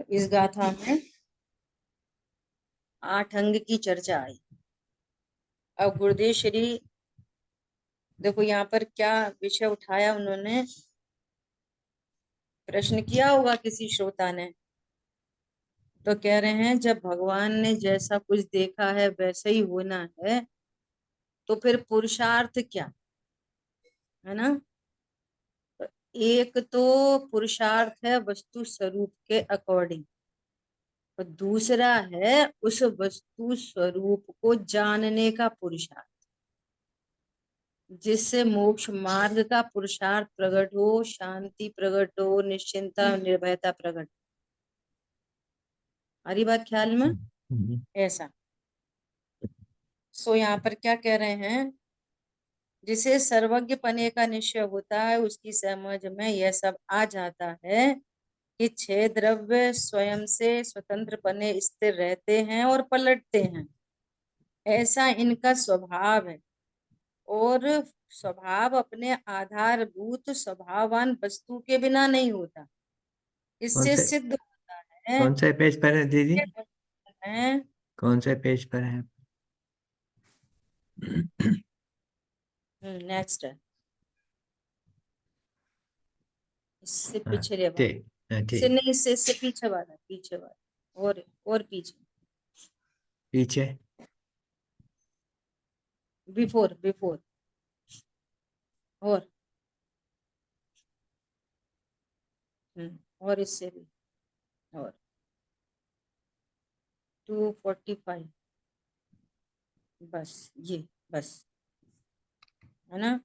इस गाथा में 8 अंग की चर्चा आई। अब गुरुदेव श्री देखो यहाँ पर क्या विषय उठाया उन्होंने, प्रश्न किया होगा किसी श्रोता ने, तो कह रहे हैं जब भगवान ने जैसा कुछ देखा है वैसे ही होना है तो फिर पुरुषार्थ क्या, है ना। तो एक तो पुरुषार्थ है वस्तु स्वरूप के अकॉर्डिंग, और दूसरा है उस वस्तु स्वरूप को जानने का पुरुषार्थ, जिससे मोक्ष मार्ग का पुरुषार्थ प्रकट हो, शांति प्रकट हो, निश्चिंता निर्भयता प्रकट। हरी बात ख्याल में ऐसा। सो यहाँ पर क्या कह रहे हैं, जिसे सर्वज्ञ पने का निश्चय होता है उसकी समझ में यह सब आ जाता है कि 6 द्रव्य स्वयं से स्वतंत्र पने स्थिर रहते हैं और पलटते हैं, ऐसा इनका स्वभाव है। और स्वभाव अपने आधारभूत स्वभाववान वस्तु के बिना नहीं होता, कौन इससे से सिद्ध होता है। कौन से पेज पर है दीदी? हैं कौन से पेज पर है? नेक्स्ट है, इससे हाँ, पिछले वाला, ठीक। हाँ, इससे ठीक। नहीं, इससे पीछे वाला, पीछे वाला और पीछे, पीछे। बिफोर बिफोर, और और इससे भी, और 245, बस ये, बस, है ना।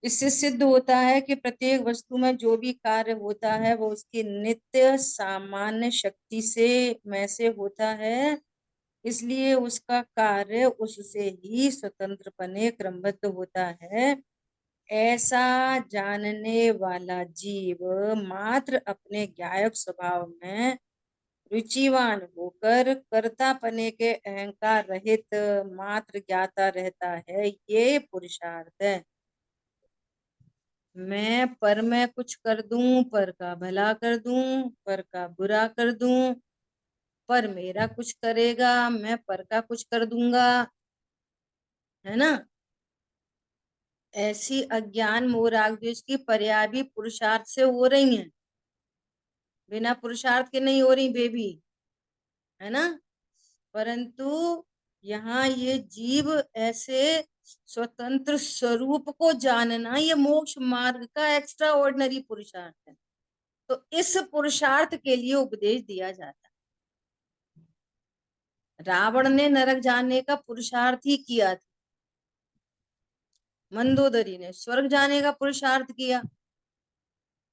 इससे सिद्ध होता है कि प्रत्येक वस्तु में जो भी कार्य होता है वो उसकी नित्य सामान्य शक्ति से में से होता है, इसलिए उसका कार्य उससे ही स्वतंत्रपने क्रमबद्ध होता है। ऐसा जानने वाला जीव मात्र अपने ज्ञायक स्वभाव में रुचिवान होकर कर्तापने के अहंकार रहित मात्र ज्ञाता रहता है, ये पुरुषार्थ है। मैं पर में कुछ कर दूं, पर का भला कर दूं, पर का बुरा कर दूं, पर मेरा कुछ करेगा, मैं पर का कुछ कर दूंगा, है ना। ऐसी अज्ञान मोह राग द्वेष की पर्याय भी पुरुषार्थ से हो रही हैं, बिना पुरुषार्थ के नहीं हो रही बेबी, है ना। परंतु यहाँ ये जीव ऐसे स्वतंत्र स्वरूप को जानना ये मोक्ष मार्ग का एक्स्ट्रा ऑर्डिनरी पुरुषार्थ है। तो इस पुरुषार्थ के लिए उपदेश दिया जाता है। रावण ने नरक जाने का पुरुषार्थ ही किया था, मंदोदरी ने स्वर्ग जाने का पुरुषार्थ किया।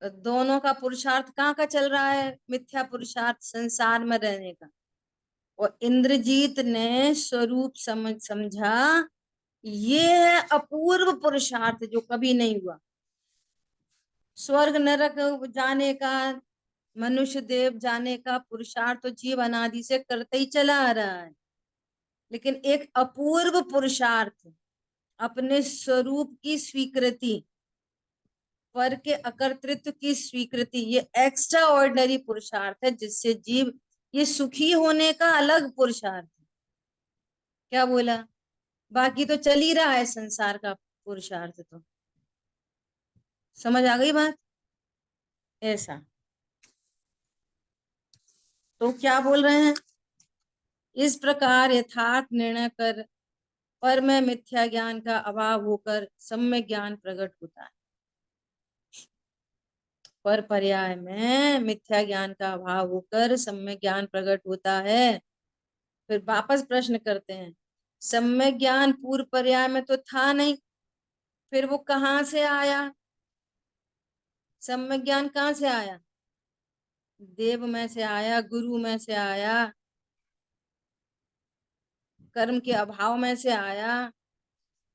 तो दोनों का पुरुषार्थ कहाँ का चल रहा है, मिथ्या पुरुषार्थ संसार में रहने का। और इंद्रजीत ने स्वरूप समझा, ये है अपूर्व पुरुषार्थ जो कभी नहीं हुआ। स्वर्ग नरक जाने का, मनुष्य देव जाने का पुरुषार्थ तो जीव अनादि से करते ही चला आ रहा है, लेकिन एक अपूर्व पुरुषार्थ, अपने स्वरूप की स्वीकृति, पर के अकर्तृत्व की स्वीकृति, ये एक्स्ट्रा ऑर्डिनरी पुरुषार्थ है, जिससे जीव, ये सुखी होने का अलग पुरुषार्थ है। क्या बोला, बाकी तो चल ही रहा है संसार का पुरुषार्थ, तो समझ आ गई बात ऐसा। तो क्या बोल रहे हैं, इस प्रकार यथार्थ निर्णय कर पर में मिथ्या ज्ञान का अभाव होकर सम्यक ज्ञान प्रकट होता है। पर पर्याय में मिथ्या ज्ञान का अभाव होकर सम्यक ज्ञान प्रकट होता है। फिर वापस प्रश्न करते हैं, सम्यक ज्ञान पूर्व पर्याय में तो था नहीं, फिर वो कहाँ से आया, सम्यक ज्ञान कहाँ से आया, देव में से आया, गुरु में से आया, कर्म के अभाव में से आया।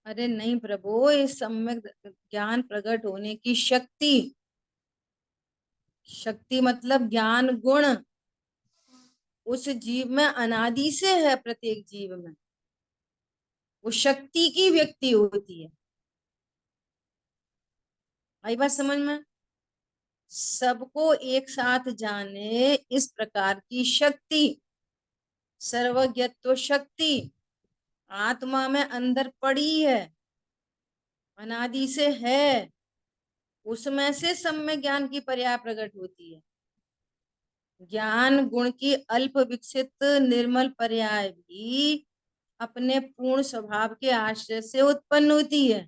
अरे नहीं प्रभु, इस सम्यक ज्ञान प्रकट होने की शक्ति, शक्ति मतलब ज्ञान गुण उस जीव में अनादि से है, प्रत्येक जीव में वो शक्ति की व्यक्ति होती है। आई बात समझ में, सबको एक साथ जाने इस प्रकार की शक्ति, सर्वज्ञत्व शक्ति आत्मा में अंदर पड़ी है, अनादि से है। उसमें से सम्यक ज्ञान की पर्याय प्रकट होती है। ज्ञान गुण की अल्प विकसित निर्मल पर्याय भी अपने पूर्ण स्वभाव के आश्रय से उत्पन्न होती है।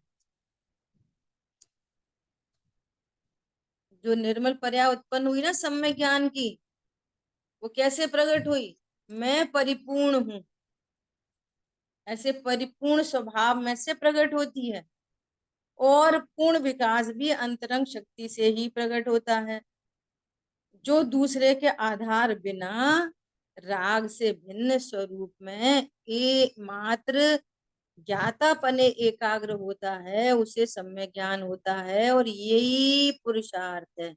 जो निर्मल पर्याय उत्पन्न हुई ना सम्यक ज्ञान की, वो कैसे प्रकट हुई? मैं परिपूर्ण हूं, ऐसे परिपूर्ण स्वभाव में से प्रकट होती है। और पूर्ण विकास भी अंतरंग शक्ति से ही प्रकट होता है, जो दूसरे के आधार बिना राग से भिन्न स्वरूप में एकमात्र ज्ञातापने एकाग्र होता है, उसे सम्यक ज्ञान होता है। और यही पुरुषार्थ है।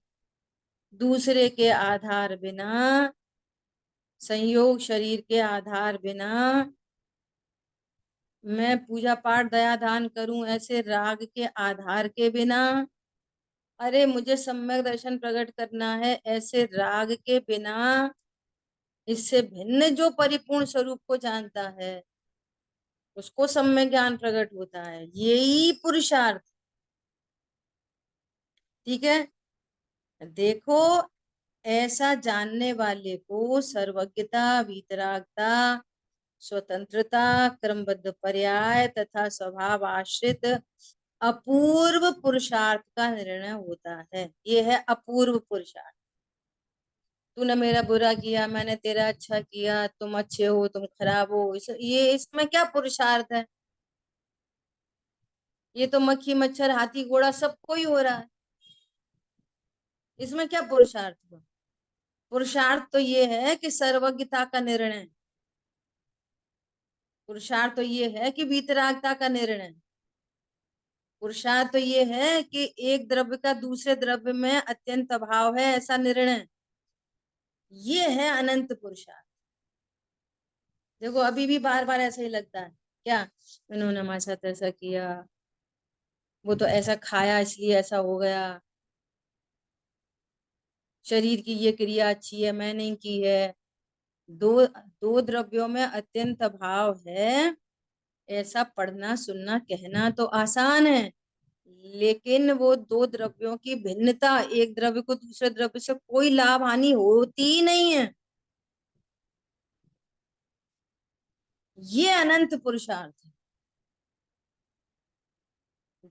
दूसरे के आधार बिना, संयोग शरीर के आधार बिना मैं पूजा पाठ दया दान करूं, ऐसे राग के आधार के बिना, अरे मुझे सम्यक दर्शन प्रकट करना है, ऐसे राग के बिना, इससे भिन्न जो परिपूर्ण स्वरूप को जानता है उसको सम्यक ज्ञान प्रकट होता है। यही पुरुषार्थ। ठीक है, देखो, ऐसा जानने वाले को सर्वज्ञता, वीतरागता, स्वतंत्रता, क्रमबद्ध पर्याय तथा स्वभाव आश्रित अपूर्व पुरुषार्थ का निर्णय होता है। ये है अपूर्व पुरुषार्थ। तूने मेरा बुरा किया, मैंने तेरा अच्छा किया, तुम अच्छे हो, तुम खराब हो, ये इसमें क्या पुरुषार्थ है? ये तो मक्खी मच्छर हाथी घोड़ा सबको ही हो रहा है। इसमें क्या पुरुषार्थ हुआ? पुरुषार्थ तो ये है कि सर्वज्ञता का निर्णय, पुरुषार्थ तो ये है कि वीतरागता का निर्णय, पुरुषार्थ तो ये है कि एक द्रव्य का दूसरे द्रव्य में अत्यंत अभाव है, ऐसा निर्णय। ये है अनंत पुरुषार्थ। देखो अभी भी बार बार ऐसा ही लगता है क्या, इन्होंने हमारे साथ ऐसा किया, वो तो ऐसा खाया इसलिए ऐसा हो गया, शरीर की ये क्रिया अच्छी है, मैं नहीं की है। दो दो द्रव्यों में अत्यंत अभाव है, ऐसा पढ़ना सुनना कहना तो आसान है, लेकिन वो दो द्रव्यों की भिन्नता, एक द्रव्य को दूसरे द्रव्य से कोई लाभ हानि होती ही नहीं है। ये अनंत पुरुषार्थ है।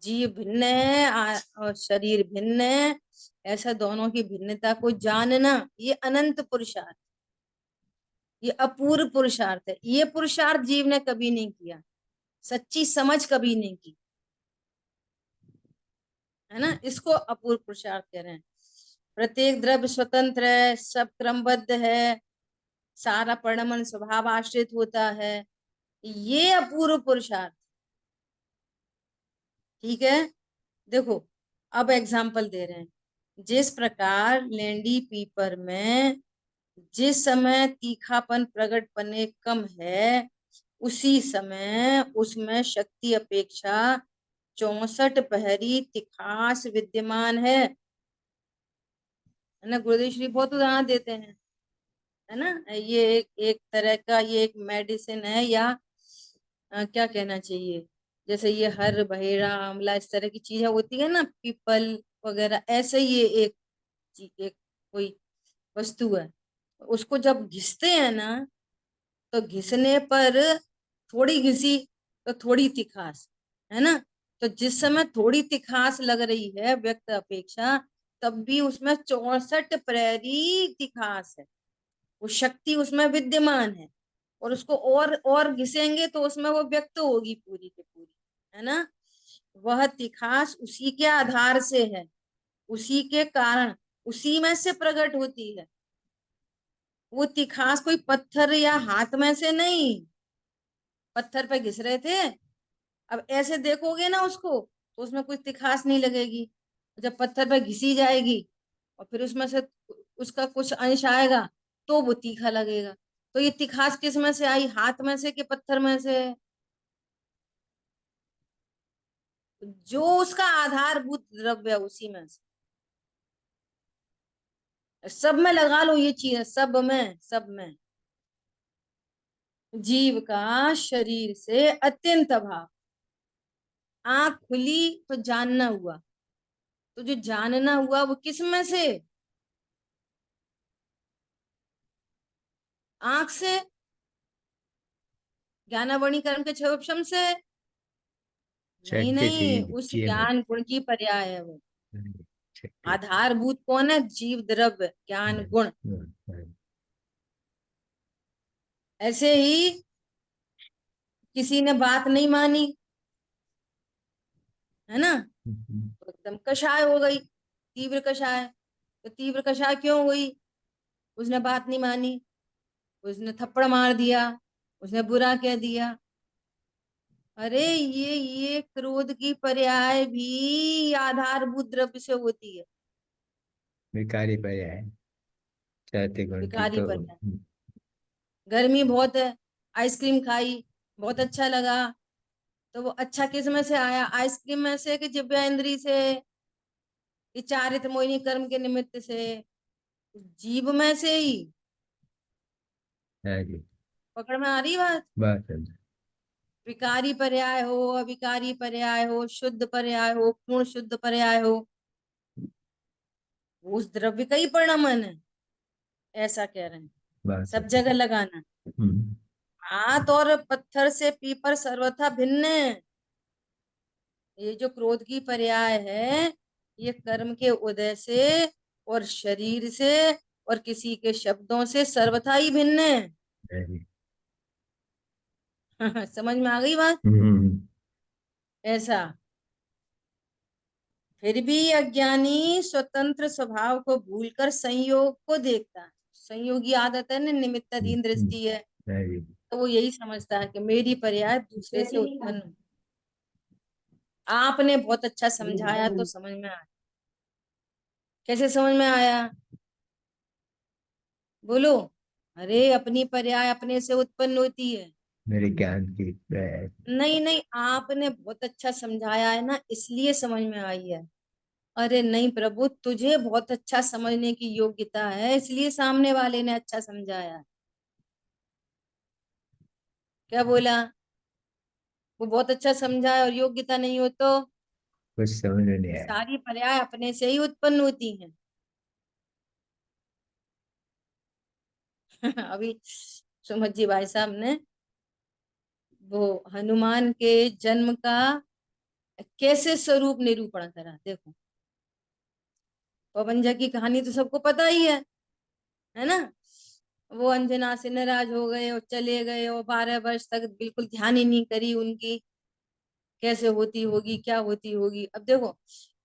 जीव भिन्न है और शरीर भिन्न है, ऐसा दोनों की भिन्नता को जानना, ये अनंत पुरुषार्थ, ये अपूर्व पुरुषार्थ है। ये पुरुषार्थ जीव ने कभी नहीं किया, सच्ची समझ कभी नहीं की, है ना? इसको अपूर्व पुरुषार्थ कह रहे हैं। प्रत्येक द्रव्य स्वतंत्र है, सब क्रमबद्ध है, सारा परिणमन स्वभाव आश्रित होता है, ये अपूर्व पुरुषार्थ। ठीक है, देखो अब एग्जाम्पल दे रहे हैं। जिस प्रकार लेंडी पीपर में जिस समय तीखापन प्रकट पने कम है, उसी समय उसमें शक्ति अपेक्षा 64 पहरी तिखास विद्यमान है ना? गुरुदेव श्री बहुत उदाहरण देते हैं, है ना? ये एक तरह का, ये एक मेडिसिन है, या क्या कहना चाहिए, जैसे ये हर बहेड़ा आंवला इस तरह की चीजें होती है ना, पीपल वगैरह, ऐसे ये एक कोई वस्तु है। उसको जब घिसते हैं ना, तो घिसने पर थोड़ी घिसी तो थोड़ी तिखास, है ना? तो जिस समय थोड़ी तिखास लग रही है व्यक्त अपेक्षा, तब भी उसमें 64 प्रहरी तिखास है, वो शक्ति उसमें विद्यमान है। और उसको और घिसेंगे तो उसमें वो व्यक्त होगी पूरी की पूरी, है ना? वह तिखास उसी के आधार से है, उसी के कारण, उसी में से प्रकट होती है। वो तिखास कोई पत्थर या हाथ में से नहीं। पत्थर पे घिस रहे थे, अब ऐसे देखोगे ना उसको तो उसमें कोई तिखास नहीं लगेगी। जब पत्थर पे घिसी जाएगी और फिर उसमें से उसका कुछ अंश आएगा तो वो तीखा लगेगा। तो ये तिखास किस में से आई, हाथ में से कि पत्थर में से? जो उसका आधारभूत द्रव्य है उसी में से। सब में लगा लो ये चीज, सब में, सब में। जीव का शरीर से अत्यंत अभाव। आंख खुली तो जानना हुआ, तो जो जानना हुआ वो किस में से? आंख से, ज्ञानावरणी कर्म के क्षोभम से? नहीं शक्ति नहीं, तेज उस जिय में। ज्ञान गुण की पर्याय है वो। शक्ति। आधारभूत कौन है? जीव द्रव्य ज्ञान गुण। ऐसे ही किसी ने बात नहीं मानी, है ना, तो एकदम कषाय हो गई, तीव्र कषाय। तो तीव्र कषाय क्यों हुई? उसने बात नहीं मानी, उसने थप्पड़ मार दिया, उसने बुरा कह दिया। अरे ये क्रोध की पर्याय भी आधारभूत द्रव्य से होती है। विकारी पर्याय, चाहते गुण की विकारी तो। पर्याय। गर्मी बहुत है, आइसक्रीम खाई, बहुत अच्छा लगा, तो वो अच्छा किस में से आया? आइसक्रीम में से कि जिह्वा इंद्री से? विचारित मोहिनी कर्म के निमित्त से? जीभ में से ही। है जी। पकड़ में आ रही बात? बात है। विकारी पर्याय हो, अविकारी पर्याय हो, शुद्ध पर्याय हो, पूर्ण शुद्ध पर्याय हो, वो उस द्रव्य का ही परिणामन है, ऐसा कह रहे हैं। बात सब है। जगह लगाना। हाथ और पत्थर से पीपर सर्वथा भिन्न है। ये जो क्रोध की पर्याय है, ये कर्म के उदय से और शरीर से और किसी के शब्दों से सर्वथा ही भिन्न है। है जी। समझ में आ गई बात? हम्म। ऐसा। फिर भी अज्ञानी स्वतंत्र स्वभाव को भूलकर संयोग को देखता है। संयोगी आदत है ना, निमित्ताधीन दृष्टि है। है जी। तो वो यही समझता है कि मेरी पर्याय दूसरे से उत्पन्न हुई। आपने बहुत अच्छा समझाया तो समझ में आया। कैसे समझ में आया? बोलो। अरे अपनी पर्याय अपने से उत्पन्न होती है। मेरे ज्ञान की है। नहीं नहीं, आपने बहुत अच्छा समझाया है ना, इसलिए समझ में आई है। अरे नहीं प्रभु, तुझे बहुत अच्छा समझने की योग्यता है, इसलिए सामने वाले ने अच्छा समझाया। क्या बोला? वो बहुत अच्छा समझाया और योग्यता नहीं हो तो? कुछ समझ में नहीं आया। सारी पर्याय अपने से ही उत्पन्न होती हैं। अभी सुमत जी भाई साहब ने वो हनुमान के जन्म का कैसे स्वरूप निरूपण करा, देखो। पवन की कहानी तो सबको पता ही है ना। वो अंजना से नाराज हो गए और चले गए, और 12 वर्ष तक बिल्कुल ध्यान ही नहीं करी उनकी, कैसे होती होगी, क्या होती होगी। अब देखो,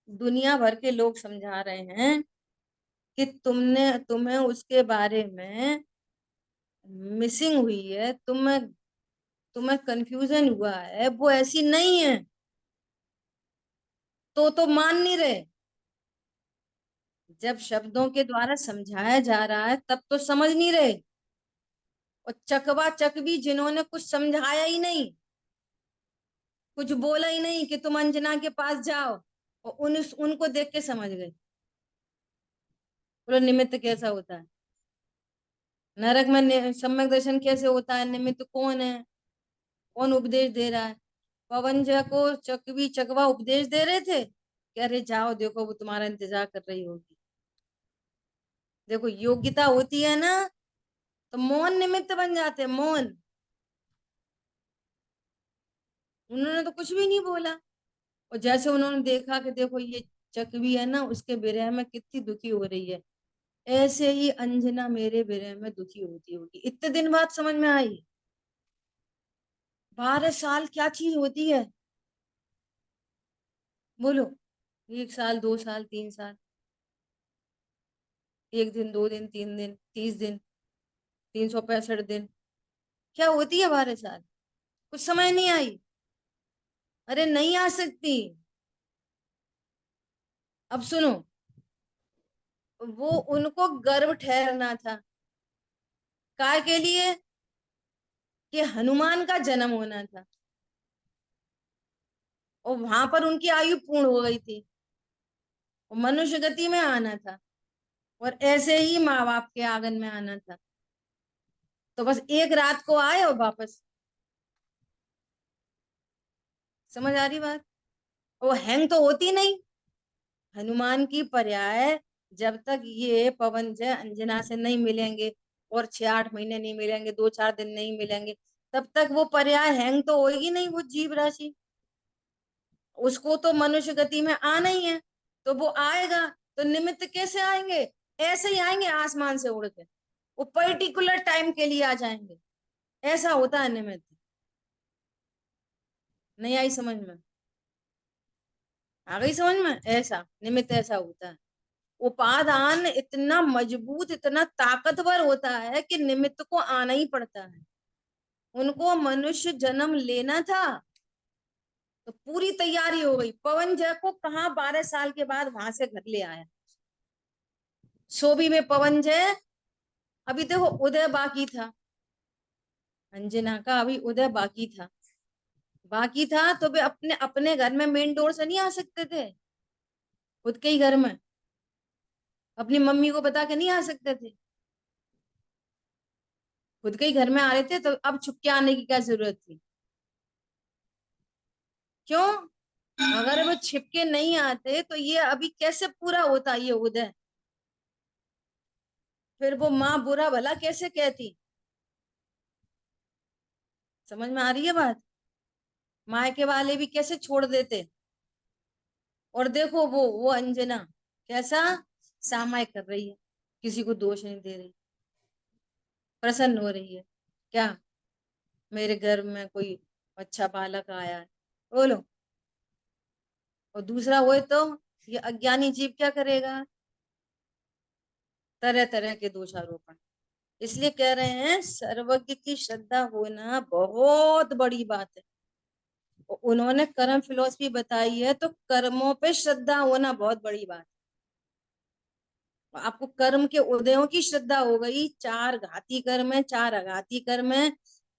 दुनिया भर के लोग समझा रहे हैं कि तुम्हें उसके बारे में मिसिंग हुई है, तुम्हें तुम्हें कंफ्यूजन हुआ है, वो ऐसी नहीं है। तो मान नहीं रहे। जब शब्दों के द्वारा समझाया जा रहा है तब तो समझ नहीं रहे। और चकवा चक भी जिन्होंने कुछ समझाया ही नहीं, कुछ बोला ही नहीं कि तुम अंजना के पास जाओ, और उनको देख के समझ गए। बोलो निमित्त कैसा होता है? नरक में सम्यक दर्शन कैसे होता है? निमित्त कौन है? कौन उपदेश दे रहा है? पवन जय को चकवी चकवा उपदेश दे रहे थे कि अरे जाओ, देखो वो तुम्हारा इंतजार कर रही होगी। देखो योग्यता होती है ना, तो मौन निमित्त बन जाते हैं, मौन। उन्होंने तो कुछ भी नहीं बोला। और जैसे उन्होंने देखा कि देखो ये चकवी है ना, उसके विरह में कितनी दुखी हो रही है, ऐसे ही अंजना मेरे विरह में दुखी होती होगी। इतने दिन बाद समझ में आई। 12 साल क्या चीज होती है? बोलो। 1 साल, 2 साल, 3 साल, 1 दिन, 2 दिन, 3 दिन, 30 दिन, 365 दिन, क्या होती है 12 साल? कुछ समझ नहीं आई। अरे नहीं आ सकती। अब सुनो, वो उनको गर्व ठहरना था। काय के लिए? कि हनुमान का जन्म होना था, और वहां पर उनकी आयु पूर्ण हो गई थी, और मनुष्य गति में आना था। और ऐसे ही माँ बाप के आंगन में आना था, तो बस एक रात को आए और वापस। समझ आ रही बात? वो हैंग तो होती नहीं। हनुमान की पर्याय, जब तक ये पवन जय अंजना से नहीं मिलेंगे, और 6-8 महीने नहीं मिलेंगे, 2-4 दिन नहीं मिलेंगे, तब तक वो पर्याय हैंग तो होगी नहीं, वो जीव राशि। उसको तो मनुष्य गति में आना ही है, तो वो आएगा। तो निमित्त कैसे आएंगे? ऐसे ही आएंगे आसमान से उड़ के, वो पर्टिकुलर टाइम के लिए आ जाएंगे। ऐसा होता है निमित्त। नहीं आई समझ में? आ गई समझ में? ऐसा निमित्त ऐसा होता है। उपादान इतना मजबूत, इतना ताकतवर होता है कि निमित्त को आना ही पड़ता है। उनको मनुष्य जन्म लेना था, तो पूरी तैयारी हो गई। पवन जय को कहा 12 साल के बाद वहां से घर ले आया। सोबी में पवन जय, अभी देखो उदय बाकी था, अंजना का अभी उदय बाकी था, तो वे अपने अपने घर में मेन डोर से नहीं आ सकते थे। खुद के ही घर में अपनी मम्मी को बता के नहीं आ सकते थे। खुद के ही घर में आ रहे थे, तो अब छुप के आने की क्या जरूरत थी? क्यों? अगर वो छिपके नहीं आते तो ये अभी कैसे पूरा होता ये उदय? फिर वो माँ बुरा भला कैसे कहती? समझ में आ रही है बात? मायके वाले भी कैसे छोड़ देते? और देखो वो अंजना कैसा सामाय कर रही है, किसी को दोष नहीं दे रही, प्रसन्न हो रही है। क्या? मेरे घर में कोई अच्छा बालक आया है, बोलो। और दूसरा वो तो ये अज्ञानी जीव क्या करेगा? तरह तरह के दोषारोपण। इसलिए कह रहे हैं सर्वज्ञ की श्रद्धा होना बहुत बड़ी बात है। उन्होंने कर्म फिलॉसफी बताई है, तो कर्मों पे श्रद्धा होना बहुत बड़ी बात है। आपको कर्म के उदयों की श्रद्धा हो गई, 4 घाती कर्म है, 4 अघाती कर्म है,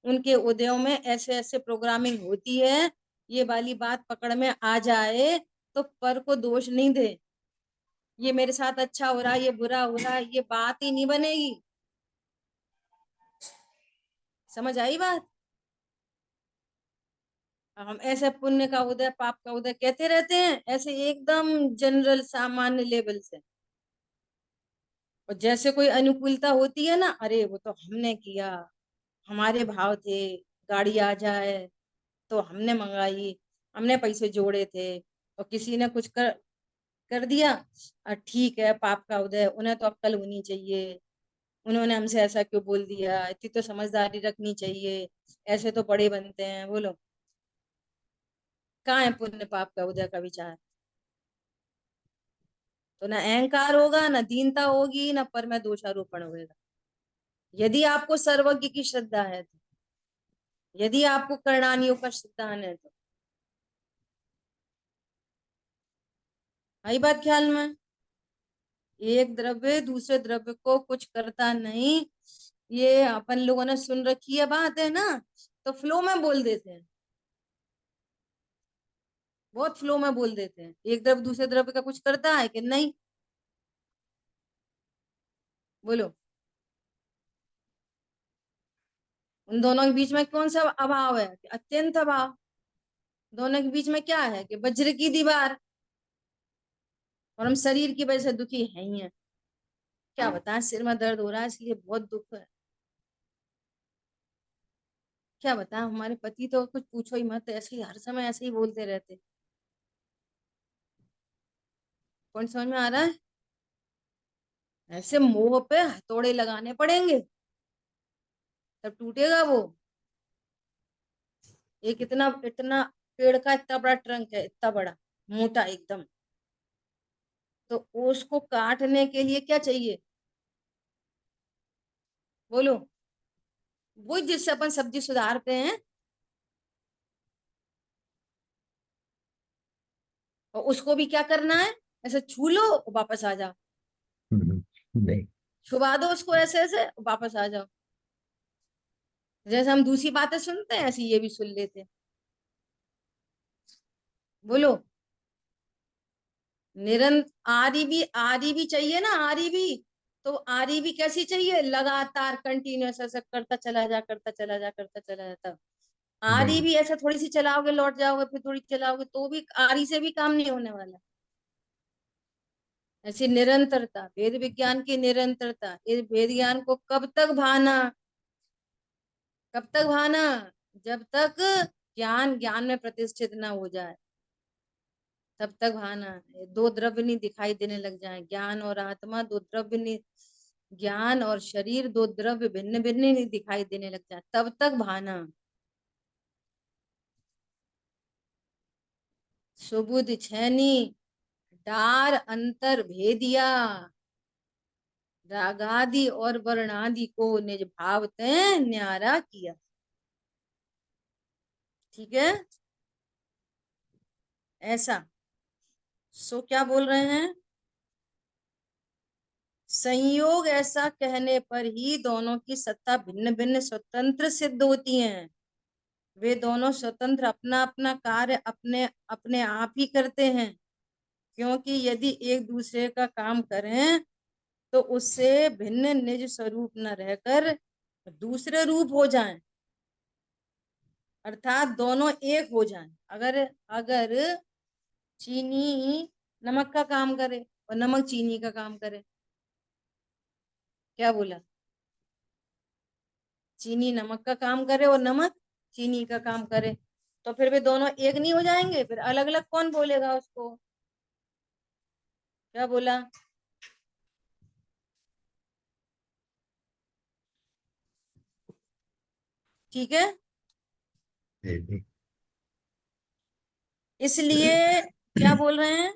उनके उदयों में ऐसे ऐसे प्रोग्रामिंग होती है। ये वाली बात पकड़ में आ जाए तो पर को दोष नहीं दे, ये मेरे साथ अच्छा हो रहा है, ये बुरा हो रहा है, ये बात ही नहीं बनेगी। समझ आई बात? हम ऐसे पुण्य का उदय, पाप का उदय कहते रहते हैं, ऐसे एकदम जनरल सामान्य लेवल से। और जैसे कोई अनुकूलता होती है ना, अरे वो तो हमने किया, हमारे भाव थे, गाड़ी आ जाए तो हमने मंगाई, हमने पैसे जोड़े थे, और किसी ने कुछ कर कर दिया। ठीक है, पाप का उदय, उन्हें तो अक्ल होनी चाहिए, उन्होंने हमसे ऐसा क्यों बोल दिया, इतनी तो समझदारी रखनी चाहिए, ऐसे तो बड़े बनते हैं। बोलो, कहाँ है पुण्य पाप का उदय का विचार? तो ना अहंकार होगा, ना दीनता होगी, ना पर में दोषारोपण होगा। यदि आपको सर्वज्ञ की श्रद्धा है तो, यदि आपको कर्णानियों का सिद्धांत है तो। आई बात ख्याल में? एक द्रव्य दूसरे द्रव्य को कुछ करता नहीं। ये अपन लोगों ने सुन रखी है बात, है ना? तो फ्लो में बोल देते हैं, बहुत फ्लो में बोल देते हैं। एक द्रव्य दूसरे द्रव्य का कुछ करता है कि नहीं? बोलो। उन दोनों के बीच में कौन सा अभाव है? कि अत्यंत अभाव। दोनों के बीच में क्या है? कि वज्र की दीवार। और हम शरीर की वजह से दुखी है ही है। क्या बताएं, सिर में दर्द हो रहा है इसलिए बहुत दुख है। क्या बताएं, हमारे पति तो कुछ पूछो ही मत, ऐसे ही हर समय ऐसे ही बोलते रहते। कौन समझ में आ रहा है? ऐसे मोह पे हथौड़े लगाने पड़ेंगे, तब टूटेगा वो। एक इतना इतना पेड़ का इतना बड़ा ट्रंक है, इतना बड़ा, मोटा एकदम। तो उसको काटने के लिए क्या चाहिए? बोलो। वो जिससे अपन सब्जी सुधारते हैं, और उसको भी क्या करना है? ऐसे छू लो वापस आ जाओ, नहीं। छुपा दो उसको ऐसे ऐसे, वापस आ जाओ। जैसे हम दूसरी बातें सुनते हैं, ऐसे ये भी सुन लेते हैं। बोलो। निरंतर आरी भी चाहिए ना, आरी भी। तो आरी भी कैसी चाहिए, लगातार कंटिन्यूअस ऐसा करता चला जा, करता चला जा, करता चला जाता। आरी नहीं भी ऐसा थोड़ी सी चलाओगे लौट जाओगे, फिर थोड़ी चलाओगे, तो भी आरी से भी काम नहीं होने वाला। ऐसी निरंतरता, वेद विज्ञान की निरंतरता, इस वेद ज्ञान को कब तक भाना, कब तक भाना, जब तक ज्ञान ज्ञान में प्रतिष्ठित ना हो जाए, तब तक भाना है। दो द्रव्य नहीं दिखाई देने लग जाए, ज्ञान और आत्मा दो द्रव्य नहीं, ज्ञान और शरीर दो द्रव्य भिन्न भिन्न नहीं दिखाई देने लग जाए, तब तक भाना। सुबुध छैनी डार अंतर भेदिया, रागादि और वर्णादि को निज भाव ते न्यारा किया। ठीक है, ऐसा। सो क्या बोल रहे हैं, संयोग ऐसा कहने पर ही दोनों की सत्ता भिन्न भिन्न स्वतंत्र सिद्ध होती हैं। वे दोनों स्वतंत्र अपना अपना कार्य अपने अपने आप ही करते हैं, क्योंकि यदि एक दूसरे का काम करें तो उससे भिन्न निज स्वरूप न रहकर दूसरे रूप हो जाएं, अर्थात दोनों एक हो जाएं। अगर अगर चीनी नमक का काम करे और नमक चीनी का काम करे, क्या बोला, चीनी नमक का काम करे और नमक चीनी का काम करे, तो फिर वे दोनों एक नहीं हो जाएंगे, फिर अलग अलग कौन बोलेगा उसको, क्या बोला। ठीक है, नहीं इसलिए क्या बोल रहे हैं,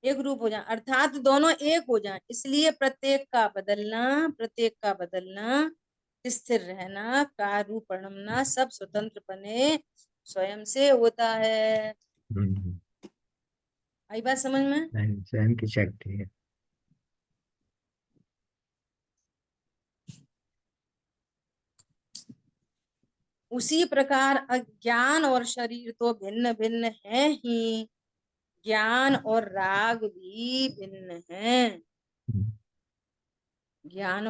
एक रूप हो जाए अर्थात दोनों एक हो जाए, इसलिए प्रत्येक का बदलना, स्थिर रहना, कार्य रूप परिणमना सब स्वतंत्र बने स्वयं से होता है। हम्म, आई बात समझ में। नहीं, स्वयं की शक्ति है। उसी प्रकार अज्ञान और शरीर तो भिन्न भिन्न है ही, ज्ञान और राग भी भिन्न हैं। हम्म, ज्ञान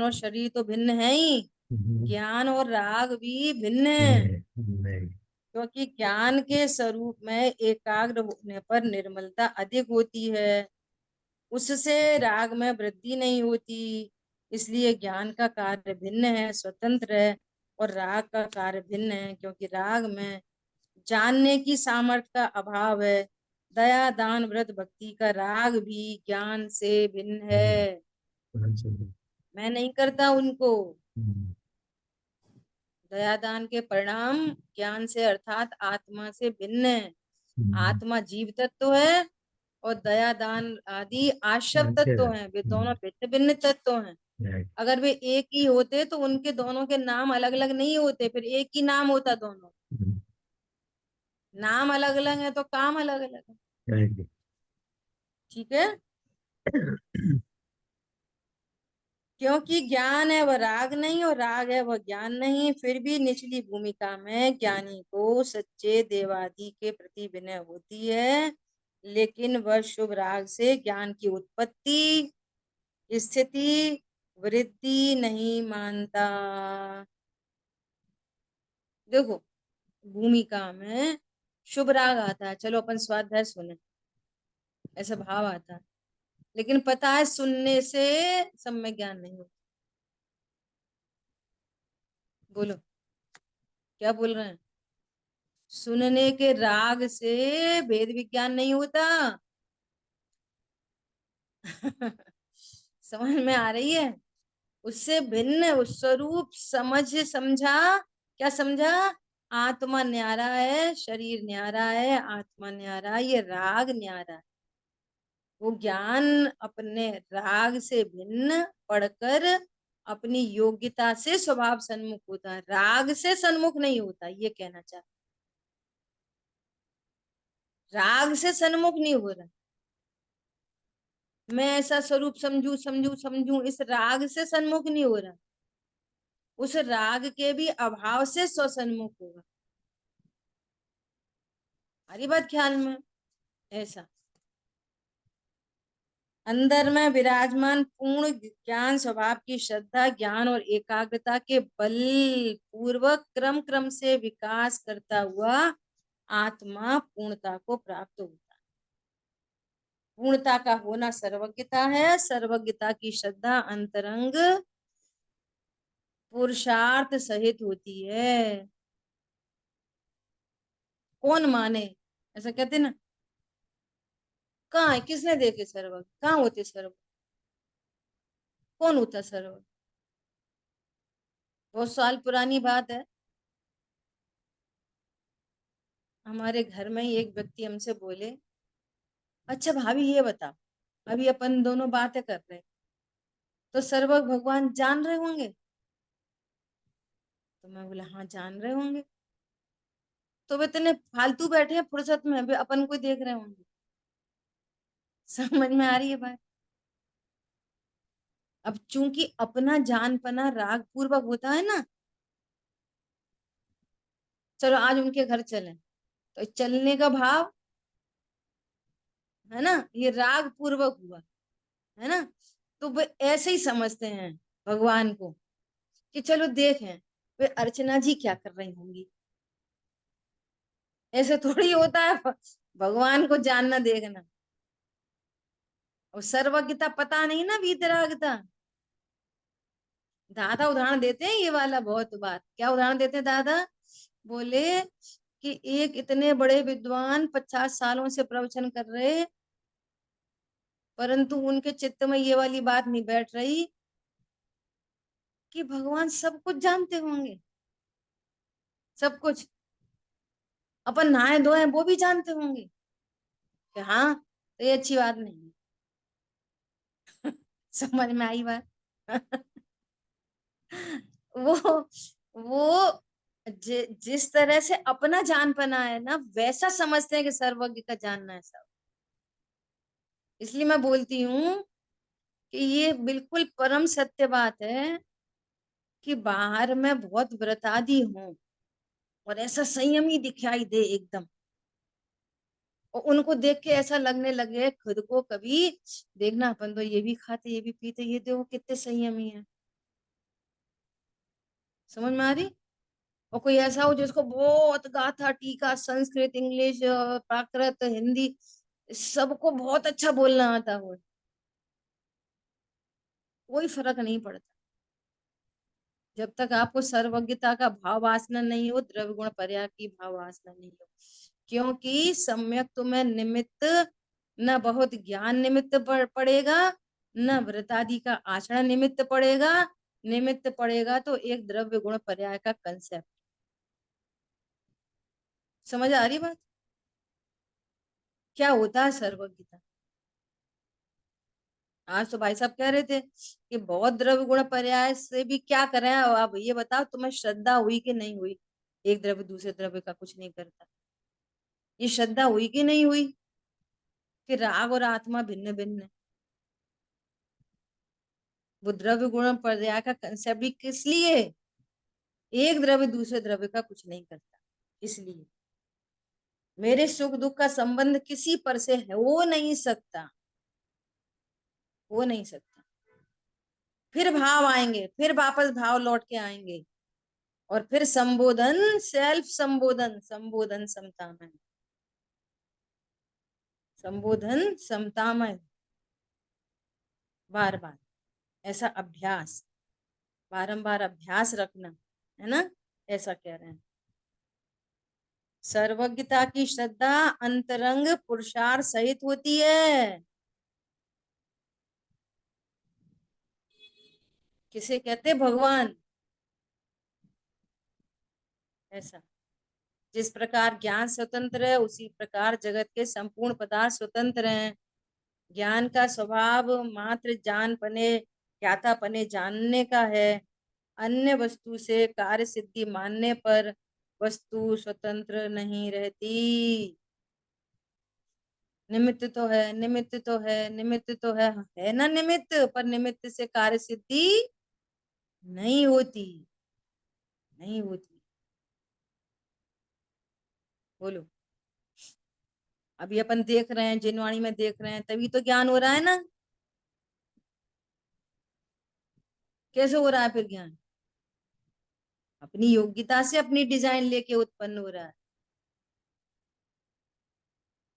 और शरीर तो भिन्न है ही, हम्म, ज्ञान और राग भी भिन्न है, नहीं नहीं क्योंकि ज्ञान के स्वरूप में एकाग्र होने पर निर्मलता अधिक होती है, उससे राग में वृद्धि नहीं होती। इसलिए ज्ञान का कार्य भिन्न है, स्वतंत्र है, और राग का कार्य भिन्न है, क्योंकि राग में जानने की सामर्थ्य का अभाव है। दया दान व्रत भक्ति का राग भी ज्ञान से भिन्न हम्म, है, कौन सा है? मैं नहीं करता उनको। हम्म, दया दान के परिणाम ज्ञान से अर्थात आत्मा से भिन्न है। हम्म, आत्मा जीव तत्व है और दया दान आदि आश्रव अच्छा, तत्व हैं, वे दोनों भिन्न भिन्न तत्व हैं। right, अगर वे एक ही होते तो उनके दोनों के नाम अलग अलग नहीं होते, फिर एक ही नाम होता दोनों। हम्म, नाम अलग अलग है तो काम अलग अलग है। right, ठीक है, क्योंकि ज्ञान है वह राग नहीं और राग है वह ज्ञान नहीं, फिर भी निचली भूमिका में ज्ञानी को सच्चे देवादि के प्रति विनय होती है, लेकिन वह शुभ राग से ज्ञान की उत्पत्ति स्थिति वृद्धि नहीं मानता। देखो, भूमिका में शुभ राग आता है, चलो अपन स्वाध्याय सुने, ऐसा भाव आता है, लेकिन पता है सुनने से सब में ज्ञान नहीं होता। बोलो, क्या बोल रहे हैं, सुनने के राग से वेद विज्ञान नहीं होता। समझ में आ रही है, उससे भिन्न उस स्वरूप समझ समझा, क्या समझा, आत्मा न्यारा है, शरीर न्यारा है, आत्मा न्यारा है, ये राग न्यारा है। वो ज्ञान अपने राग से भिन्न पढ़कर अपनी योग्यता से स्वभाव सन्मुख होता है, राग से सन्मुख नहीं होता, ये कहना चाहता, राग से सन्मुख नहीं हो रहा। मैं ऐसा स्वरूप समझू समझू समझू, इस राग से सन्मुख नहीं हो रहा, उस राग के भी अभाव से स्वसन्मुख होगा। हमारी बात ख्याल में, ऐसा। अंदर में विराजमान पूर्ण ज्ञान स्वभाव की श्रद्धा ज्ञान और एकाग्रता के बल पूर्वक क्रम क्रम से विकास करता हुआ आत्मा पूर्णता को प्राप्त होता है। पूर्णता का होना सर्वज्ञता है। सर्वज्ञता की श्रद्धा अंतरंग पुरुषार्थ सहित होती है। कौन माने, ऐसा कहते ना, कहाँ है, किसने देखे सर्वज्ञ, कहाँ होते सर्वज्ञ, कौन होता सर्वज्ञ? बहुत साल पुरानी बात है। हमारे घर में ही एक व्यक्ति हमसे बोले, अच्छा भाभी ये बता, अभी अपन दोनों बातें कर रहे हैं, तो सर्वज्ञ भगवान जान रहे होंगे? तो मैं बोला हाँ जान रहे होंगे। तो वे इतने फालतू बैठे हैं फुर्सत में, वे अपन को ही देख रहे होंगे। समझ में आ रही है बात? अब चूंकि अपना जानपना राग पूर्वक होता है ना, चलो आज उनके घर चलें, तो चलने का भाव है ना, ये राग पूर्वक हुआ, है ना। तो वे ऐसे ही समझते हैं भगवान को कि चलो देखें वे अर्चना जी क्या कर रही होंगी। ऐसे थोड़ी होता है भगवान को जानना देखना। और सर्वज्ञता पता नहीं ना वीतरागता। दादा उदाहरण देते हैं ये वाला बहुत बात, क्या उदाहरण देते हैं दादा? बोले कि एक इतने बड़े विद्वान 50 सालों से प्रवचन कर रहे, परंतु उनके चित्त में ये वाली बात नहीं बैठ रही कि भगवान सब कुछ जानते होंगे। सब कुछ अपन नहाए धोए वो भी जानते होंगे कि हाँ, तो ये अच्छी बात नहीं है। समझ में आई बात? वो वो जिस तरह से अपना जानपना है ना, वैसा समझते हैं कि सर्वज्ञ का जानना है सब। इसलिए मैं बोलती हूँ कि ये बिल्कुल परम सत्य बात है कि बाहर में बहुत व्रतादि हो और ऐसा संयमी दिखाई दे एकदम, और उनको देख के ऐसा लगने लगे खुद को कभी, देखना अपन तो ये भी खाते ये भी पीते, ये देखो कितने संयमी है। समझ में आ रही? और कोई ऐसा हो जिसको बहुत गाथा टीका संस्कृत इंग्लिश प्राकृत हिंदी सबको बहुत अच्छा बोलना आता हो, कोई फर्क नहीं पड़ता जब तक आपको सर्वज्ञता का भाव वासना नहीं हो, द्रव्य गुण पर्याय की भाव वासना नहीं हो। क्योंकि सम्यक तुम्हें निमित्त न बहुत ज्ञान निमित्त पड़ेगा, न व्रतादि का आचरण निमित्त पड़ेगा। निमित्त पड़ेगा तो एक द्रव्य गुण पर्याय का कंसेप्ट। समझ आ रही बात? क्या होता है सर्वज्ञता? आज तो भाई साहब कह रहे थे कि बहुत द्रव्य गुण पर्याय से भी क्या करें, अब ये बताओ तुम्हें श्रद्धा हुई कि नहीं हुई? एक द्रव्य दूसरे द्रव्य का कुछ नहीं करता। ये श्रद्धा हुई कि नहीं हुई कि राग और आत्मा भिन्न भिन्न है? वो द्रव्य गुण पर्याय का कंसेप्ट भी किस लिए? एक द्रव्य दूसरे द्रव्य का कुछ नहीं करता, इसलिए मेरे सुख दुख का संबंध किसी पर से हो नहीं सकता, हो नहीं सकता। फिर भाव आएंगे, फिर वापस भाव लौट के आएंगे, और फिर संबोधन, सेल्फ संबोधन, संबोधन समता में, संबोधन समता में, बार बार ऐसा अभ्यास, बारंबार अभ्यास रखना, है ना, ऐसा कह रहे हैं। सर्वज्ञता की श्रद्धा अंतरंग पुरुषार्थ सहित होती है। किसे कहते भगवान? ऐसा जिस प्रकार ज्ञान स्वतंत्र है उसी प्रकार जगत के संपूर्ण पदार्थ स्वतंत्र हैं। ज्ञान का स्वभाव मात्र जान पने, ज्ञाता पने जानने का है। अन्य वस्तु से कार्य सिद्धि मानने पर वस्तु स्वतंत्र नहीं रहती। निमित्त तो है, निमित्त तो है, निमित्त तो है ना निमित्त, पर निमित्त से कार्य सिद्धि नहीं होती, नहीं होती। बोलो, अभी अपन देख रहे हैं जिनवाणी में देख रहे हैं, तभी तो ज्ञान हो रहा है ना। कैसे हो रहा है फिर ज्ञान? अपनी योग्यता से अपनी डिजाइन लेके उत्पन्न हो रहा है।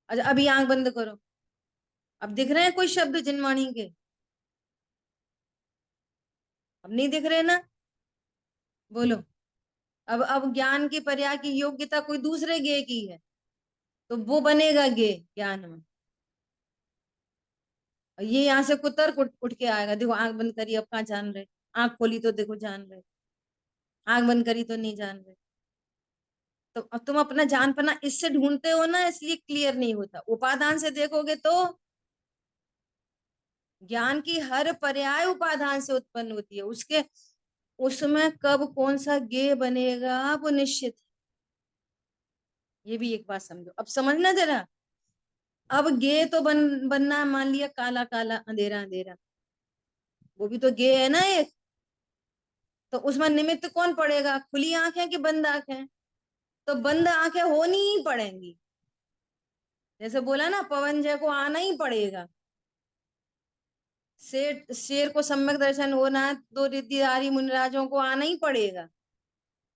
अच्छा अभी आंख बंद करो, अब दिख रहे हैं कोई शब्द जिनवाणी के? अब नहीं दिख रहे ना? बोलो। अब ज्ञान की पर्याय की योग्यता कोई दूसरे गे की है, तो वो बनेगा गे ज्ञान में। और ये यहाँ से कुतर्क उठ के आएगा, देखो आंख बंद करी अब कहाँ जान रहे, आंख खोली तो देखो जान रहे, आंख बंद करी तो नहीं जान रहे। तो अब तुम अपना जानपना इससे ढूंढते हो ना, इसलिए क्लियर नहीं होता। उपादान से देखोगे तो ज्ञान की हर पर्याय उपादान से उत्पन्न होती है, उसके उसमें कब कौन सा गे बनेगा वो निश्चित है। ये भी एक बात समझो, अब समझना जरा। अब गे तो बनना है, मान लिया काला काला अंधेरा अंधेरा, वो भी तो गे है ना एक। तो उसमें निमित्त कौन पड़ेगा, खुली आंखें कि बंद आंखें? तो बंद आंखें होनी ही पड़ेंगी। जैसे बोला ना पवन जय को आना ही पड़ेगा, शेर शेर को सम्यक दर्शन होना है तो रिद्धिधारी मुनिराजों को आना ही पड़ेगा।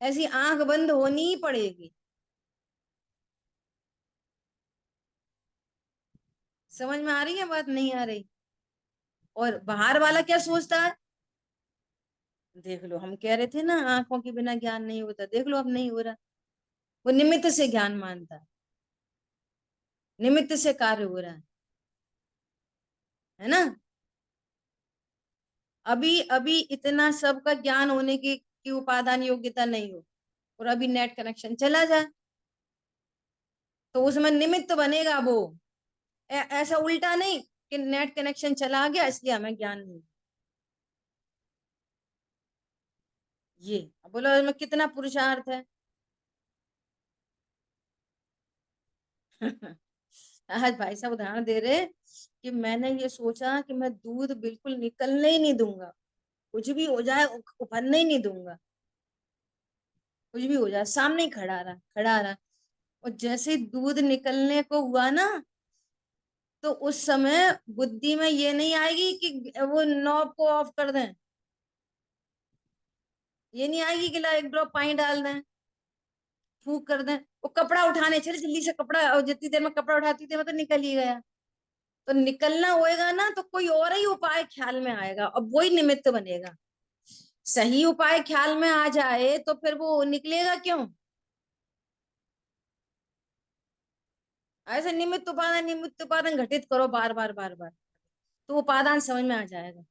ऐसी आंख बंद होनी ही पड़ेगी। समझ में आ रही है बात, नहीं आ रही? और बाहर वाला क्या सोचता है? देख लो, हम कह रहे थे ना आंखों के बिना ज्ञान नहीं होता, देख लो अब नहीं हो रहा। वो निमित्त से ज्ञान मानता है, निमित्त से कार्य हो रहा है ना? अभी अभी इतना सबका ज्ञान होने की उपादान योग्यता नहीं हो, और अभी नेट कनेक्शन चला जाए तो उसमें निमित्त बनेगा वो। ऐसा उल्टा नहीं कि नेट कनेक्शन चला गया इसलिए हमें ज्ञान नहीं। ये अब बोलो इसमें कितना पुरुषार्थ है। आज भाई साहब उदाहरण दे रहे कि मैंने ये सोचा कि मैं दूध बिल्कुल निकलने ही नहीं दूंगा, कुछ भी हो जाए उफरने ही नहीं दूंगा, कुछ भी हो जाए सामने ही खड़ा रहा खड़ा रहा। और जैसे ही दूध निकलने को हुआ ना, तो उस समय बुद्धि में ये नहीं आएगी कि वो नॉब को ऑफ कर दें, ये नहीं आएगी कि ला एक ड्रॉप पानी डाल दें, फूक कर दें। वो कपड़ा उठाने चले जल्दी से कपड़ा, और जितनी देर में कपड़ा उठाती थी मैं तो निकल ही गया। तो निकलना होएगा ना तो कोई और ही उपाय ख्याल में आएगा और वही निमित्त बनेगा। सही उपाय ख्याल में आ जाए तो फिर वो निकलेगा क्यों? ऐसे निमित्त उपादान घटित करो बार बार बार बार, तो उपादान समझ में आ जाएगा।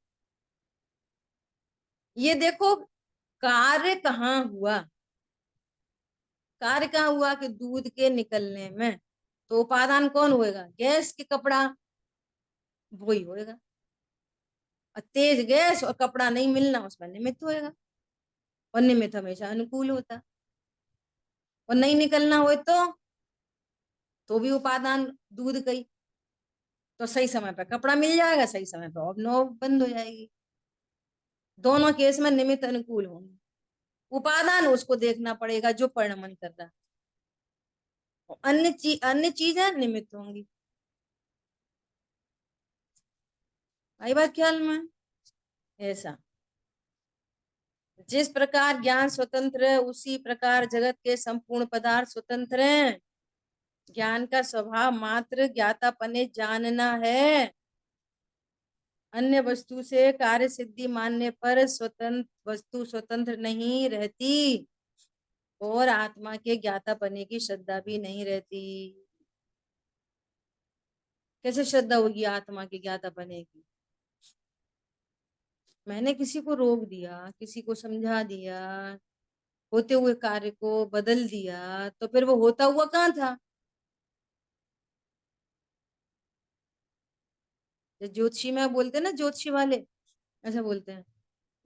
ये देखो, कार्य कहाँ हुआ, कार्य कहाँ हुआ कि दूध के निकलने में। तो उपादान कौन होएगा, गैस के कपड़ा, वही होएगा। और तेज गैस और कपड़ा नहीं मिलना उसमें निमित्त होएगा, और निमित्त हमेशा अनुकूल होता। और नहीं निकलना हो तो भी उपादान दूध गई, तो सही समय पर कपड़ा मिल जाएगा, सही समय पर अब नौब बंद हो जाएगी। दोनों केस में निमित्त अनुकूल होंगे, उपादान उसको देखना पड़ेगा जो परिणमन कर रहा है, और अन्य चीजें निमित्त होंगी। आई बात ख्याल में? ऐसा जिस प्रकार ज्ञान स्वतंत्र है उसी प्रकार जगत के संपूर्ण पदार्थ स्वतंत्र हैं। ज्ञान का स्वभाव मात्र ज्ञातापने जानना है, अन्य वस्तु से कार्य सिद्धि मानने पर स्वतंत्र वस्तु स्वतंत्र नहीं रहती, और आत्मा के ज्ञातापने की श्रद्धा भी नहीं रहती। कैसे श्रद्धा होगी आत्मा के ज्ञातापने की? मैंने किसी को रोक दिया, किसी को समझा दिया, होते हुए कार्य को बदल दिया, तो फिर वो होता हुआ कहाँ था? जो ज्योतिषी में बोलते हैं ना, ज्योतिषी वाले ऐसे बोलते हैं,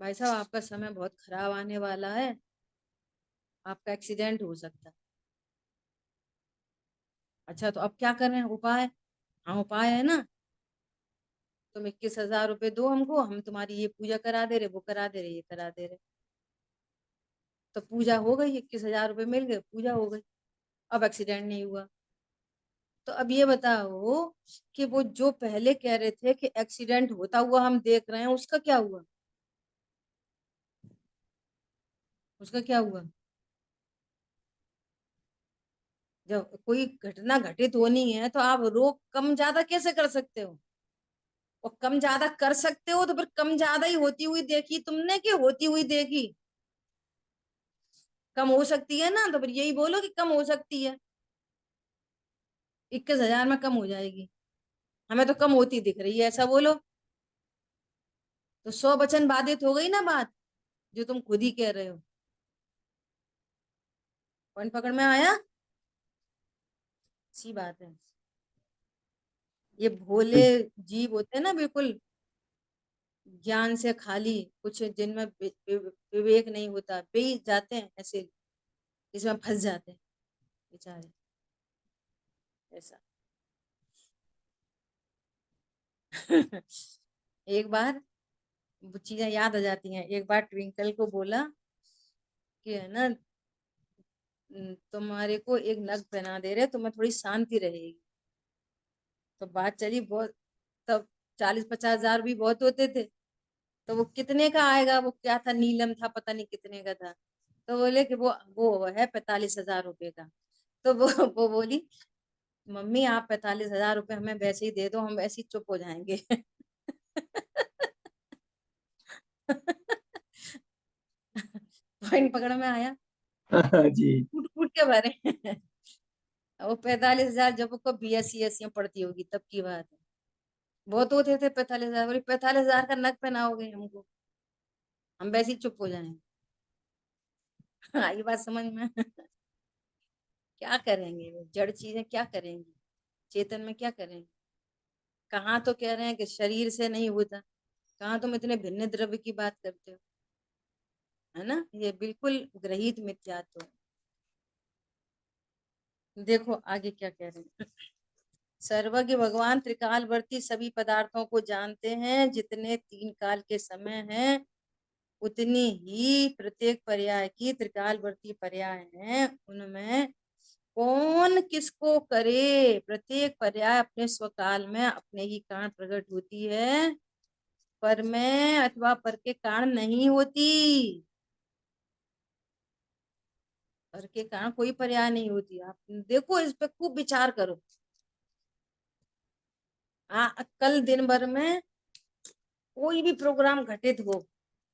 भाई साहब आपका समय बहुत खराब आने वाला है, आपका एक्सीडेंट हो सकता है। अच्छा तो अब क्या करें, उपाय? हाँ उपाय है ना, तुम 21,000 रुपए दो हमको, हम तुम्हारी ये पूजा करा दे रहे, वो करा दे रहे, ये करा दे रहे। तो पूजा हो गई, 21,000 रुपए मिल गए, पूजा हो गई, अब एक्सीडेंट नहीं हुआ। तो अब ये बताओ कि वो जो पहले कह रहे थे कि एक्सीडेंट होता हुआ हम देख रहे हैं, उसका क्या हुआ? उसका क्या हुआ? जब कोई घटना घटित होनी है तो आप रोक कम ज्यादा कैसे कर सकते हो? और कम ज्यादा कर सकते हो तो फिर कम ज्यादा ही होती हुई देखी तुमने कि होती हुई देखी? कम हो सकती है ना, तो फिर यही बोलो कि कम हो सकती है। 21,000 में कम हो जाएगी, हमें तो कम होती दिख रही है, ऐसा बोलो। तो 100 वचन बाधित हो गई ना बात, जो तुम खुद ही कह रहे हो। पॉइंट पकड़ में आया? अच्छी बात है। ये भोले जीव होते हैं ना, बिल्कुल ज्ञान से खाली, कुछ जिनमें विवेक नहीं होता, बे जाते हैं ऐसे, इसमें फंस जाते हैं बेचारे, ऐसा। एक बार वो चीजें याद आ जाती हैं। एक बार ट्विंकल को बोला कि है ना, तुम्हारे को एक नग पहना दे रहे, तुम्हें थोड़ी शांति रहेगी। तो बात चली बहुत, तब 40-50 हजार भी बहुत होते थे। तो वो कितने का आएगा, वो क्या था, नीलम था, पता नहीं कितने का था। तो बोले कि वो है 45,000 रुपए का। तो वो बोली, मम्मी आप 45,000 रुपए हमें वैसे ही दे दो, हम वैसे ही चुप हो जाएंगे। पॉइंट पकड़ में आया? हाँ जी। कूट कूट के भरे। वो 45,000 जब को BSc पढ़ती होगी तब की बात है। बहुत होते थे 45,000, बोली 45,000 का नग पहनाओगे हमको, हम वैसे ही चुप हो जाएंगे। आई बात समझ में? क्या करेंगे वो जड़ चीजें, क्या करेंगी चेतन में, क्या करेंगे? कहाँ तो कह रहे हैं कि शरीर से नहीं होता, कहाँ तुम इतने भिन्न द्रव्य की बात करते हो, है ना? ये बिल्कुल ग्रहित मिथ्यात्व है। देखो आगे क्या कह रहे हैं। सर्वज्ञ भगवान त्रिकालवर्ती सभी पदार्थों को जानते हैं, जितने 3 काल के समय हैं उतनी ही प्रत्येक पर्याय की त्रिकालवर्ती पर्याय हैं। उनमें कौन किसको करे, प्रत्येक पर्याय अपने स्वकाल में अपने ही कारण प्रकट होती है, पर में अथवा पर के कारण नहीं होती। पर के कारण कोई पर्याय नहीं होती। आप देखो, इस पे खूब विचार करो। कल दिन भर में कोई भी प्रोग्राम घटित हो,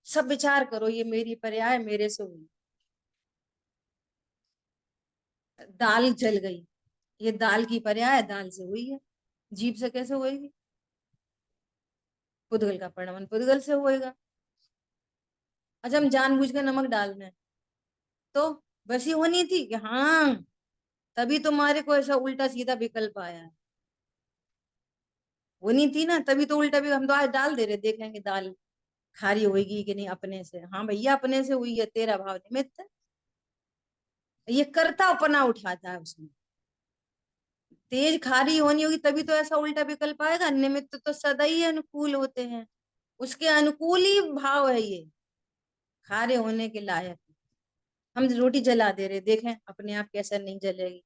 सब विचार करो, ये मेरी पर्याय मेरे से हुई। दाल जल गई, ये दाल की पर्याय दाल से हुई है, जीभ से कैसे होएगी? पुद्गल का परिणमन पुद्गल से होएगा। अच्छा, हम जानबूझ के नमक डाल रहे हैं तो वैसी होनी थी कि हाँ, तभी तुम्हारे को ऐसा उल्टा सीधा विकल्प आया है। होनी थी ना, तभी तो उल्टा भी हम तो आज डाल दे रहे, देखेंगे दाल खारी होगी कि नहीं अपने से। हाँ भैया, अपने से हुई है, तेरा भाव निमित्त है। ये कर्ता अपना उठाता है उसमें। तेज खारी होनी होगी तभी तो ऐसा उल्टा विकल्प आएगा। निमित्त तो सदा ही अनुकूल होते हैं, उसके अनुकूल ही भाव है ये, खारे होने के लायक। हम रोटी जला दे रहे, देखें अपने आप कैसा नहीं जलेगी।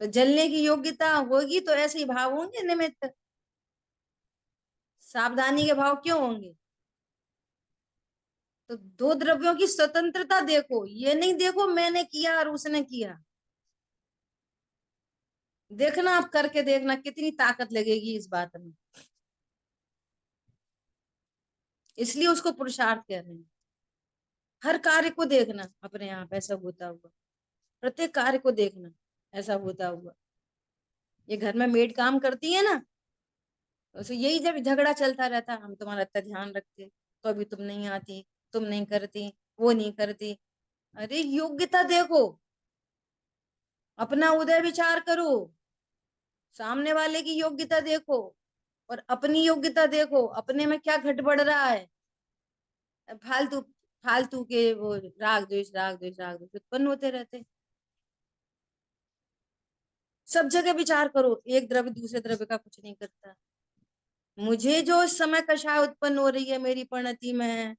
तो जलने की योग्यता होगी तो ऐसे ही भाव होंगे निमित्त। सावधानी के भाव क्यों होंगे? तो दो द्रव्यों की स्वतंत्रता देखो, ये नहीं देखो मैंने किया और उसने किया। देखना, आप करके देखना कितनी ताकत लगेगी इस बात में। इसलिए उसको पुरुषार्थ कह रहे हैं। हर कार्य को देखना अपने आप ऐसा होता हुआ, प्रत्येक कार्य को देखना ऐसा होता हुआ। ये घर में मेड काम करती है ना, तो उसे यही जब झगड़ा चलता रहता, हम तुम्हारा इतना ध्यान रखते तो अभी तुम नहीं आती, तुम नहीं करती, वो नहीं करती। अरे योग्यता देखो, अपना उदय विचार करो, सामने वाले की योग्यता देखो और अपनी योग्यता देखो, अपने में क्या घट बढ़ रहा है। फालतू फालतू के वो राग द्वेष राग द्वेष राग द्वेष उत्पन्न होते रहते। सब जगह विचार करो, एक द्रव्य दूसरे द्रव्य का कुछ नहीं करता। मुझे जो इस समय कषाय उत्पन्न हो रही है मेरी परिणति में,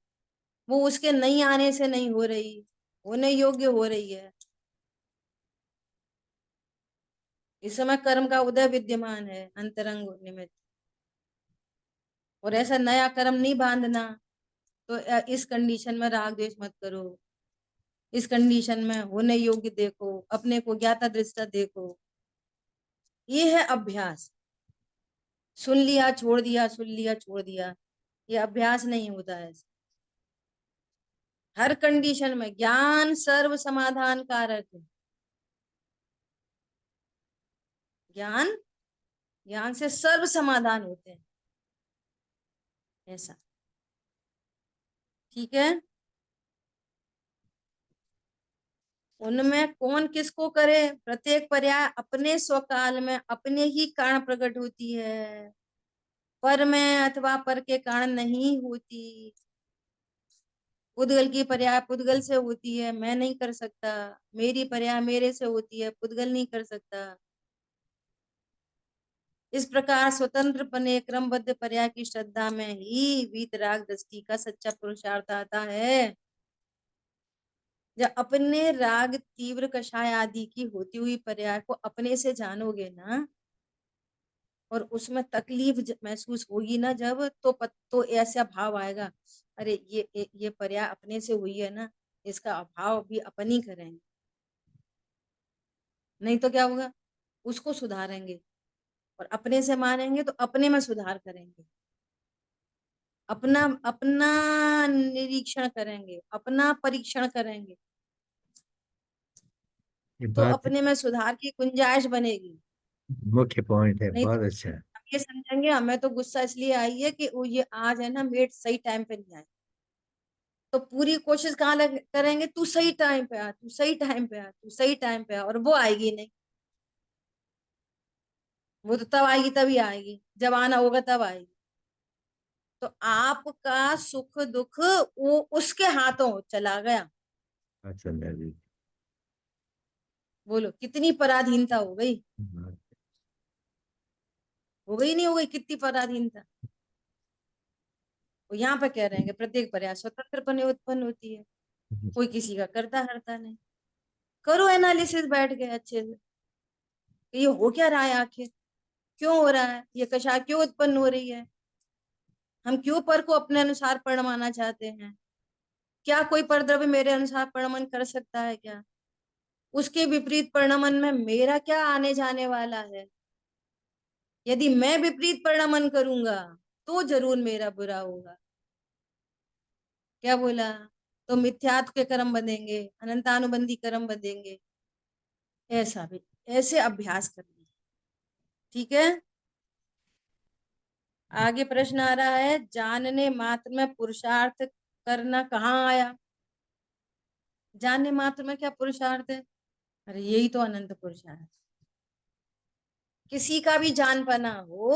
वो उसके नहीं आने से नहीं हो रही, होने योग्य हो रही है। इस समय कर्म का उदय विद्यमान है अंतरंग निमित्त, और ऐसा नया कर्म नहीं बांधना। तो इस कंडीशन में राग द्वेष मत करो। इस कंडीशन में होने योग्य देखो, अपने को ज्ञाता दृष्टा देखो। ये है अभ्यास। सुन लिया छोड़ दिया, सुन लिया छोड़ दिया, ये अभ्यास नहीं होता है। हर कंडीशन में ज्ञान सर्व समाधान कारक है। ज्ञान, ज्ञान से सर्व समाधान होते हैं, ऐसा। ठीक है। उनमें कौन किसको करे, प्रत्येक पर्याय अपने स्वकाल में अपने ही कारण प्रकट होती है, पर में अथवा पर के कारण नहीं होती। पुद्गल की पर्याय पुद्गल से होती है, मैं नहीं कर सकता। मेरी पर्याय मेरे से होती है, पुद्गल नहीं कर सकता। इस प्रकार स्वतंत्रपने क्रमबद्ध पर्याय की श्रद्धा में ही वीतराग दृष्टि का सच्चा पुरुषार्थ आता है। जब अपने राग तीव्र कषाय आदि की होती हुई पर्याय को अपने से जानोगे ना, और उसमें तकलीफ महसूस होगी ना जब, तो ऐसा भाव आएगा, अरे ये पर्याय अपने से हुई है ना, इसका अभाव भी अपन ही करेंगे। नहीं तो क्या होगा, उसको सुधारेंगे, और अपने से मानेंगे तो अपने में सुधार करेंगे, अपना अपना निरीक्षण करेंगे, अपना परीक्षण करेंगे, ये तो बात अपने में सुधार की गुंजाइश बनेगी। मुख्य पॉइंट है, नहीं बहुत तो अच्छा है। हम ये समझेंगे हमें तो गुस्सा इसलिए आई है कि वो ये आज है ना मेट सही टाइम पे नहीं आए, तो पूरी कोशिश कहाँ करेंगे, तू सही टाइम पे आ, तू सही टाइम पे आ, तू सही टाइम पे आ, और वो आएगी नहीं। वो तो तब आएगी, तभी आएगी जब आना होगा तब आएगी। तो आपका सुख दुख वो उसके हाथों चला गया। अच्छा जी। बोलो कितनी पराधीनता हो गई, हो गई नहीं हो गई, कितनी पराधीनता। वो यहाँ पे कह रहे हैं कि प्रत्येक प्रयास स्वतंत्रपने उत्पन्न होती है, कोई किसी का करता हरता नहीं। करो एनालिसिस बैठ के अच्छे से कि ये हो क्या रहा है, आखिर क्यों हो रहा है, ये कषाय क्यों उत्पन्न हो रही है, हम क्यों पर को अपने अनुसार परिणमाना चाहते हैं, क्या कोई परद्रव्य मेरे अनुसार परिणमन कर सकता है क्या, उसके विपरीत परिणमन में मेरा क्या आने जाने वाला है, यदि मैं विपरीत परिणमन करूंगा तो जरूर मेरा बुरा होगा। क्या बोला, तो मिथ्यात्व के कर्म बनेंगे, अनंतानुबंधी कर्म बनेंगे, ऐसा भी, ऐसे अभ्यास करना। ठीक है। आगे प्रश्न आ रहा है, जानने मात्र में पुरुषार्थ करना कहाँ आया। जानने मात्र में क्या पुरुषार्थ है, अरे यही तो अनंत पुरुषार्थ। किसी का भी जान पाना हो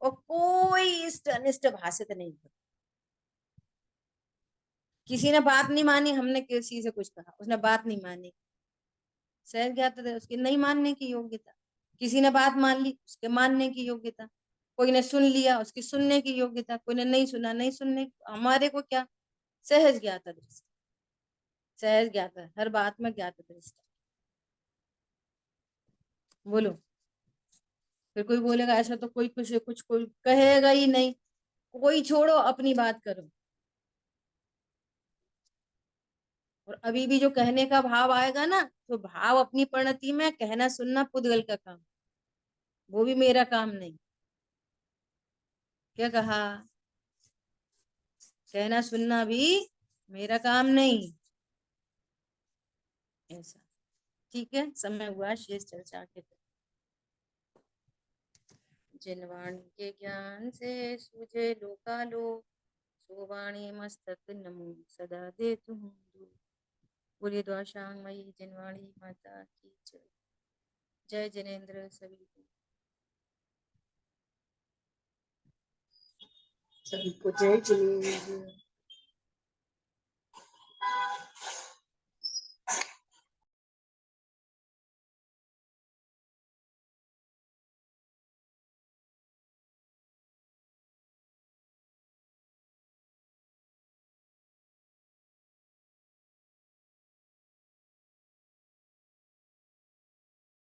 और कोई इष्ट अनिष्ट भाषित नहीं हो। किसी ने बात नहीं मानी, हमने किसी से कुछ कहा, उसने बात नहीं मानी, सहज ज्ञात है उसकी नहीं मानने की योग्यता। किसी ने बात मान ली, उसके मानने की योग्यता। कोई ने सुन लिया, उसकी सुनने की योग्यता। कोई ने नहीं सुना, नहीं सुनने, हमारे को क्या, सहज ज्ञात दृष्टि, सहज ज्ञात हर बात में ज्ञात दृष्टि। बोलो, फिर कोई बोलेगा ऐसा तो कोई कुछ कुछ कोई कहेगा ही नहीं, कोई छोड़ो, अपनी बात करो। और अभी भी जो कहने का भाव आएगा ना, तो भाव अपनी परिणति में कहना सुनना पुद्गल का काम, वो भी मेरा काम नहीं। क्या कहा, कहना सुनना भी मेरा काम नहीं, ऐसा। ठीक है, समय हुआ शेष चर्चा के। जिन वाणी के ज्ञान से सूझे लोकालोक, सो वाणी मस्तक नमो सदा दे तुम। बोलिए द्वाशांग मई जिनवाणी माता की जय। जय जिनेन्द्र सभी को, सभी को जय जिनेन्द्र।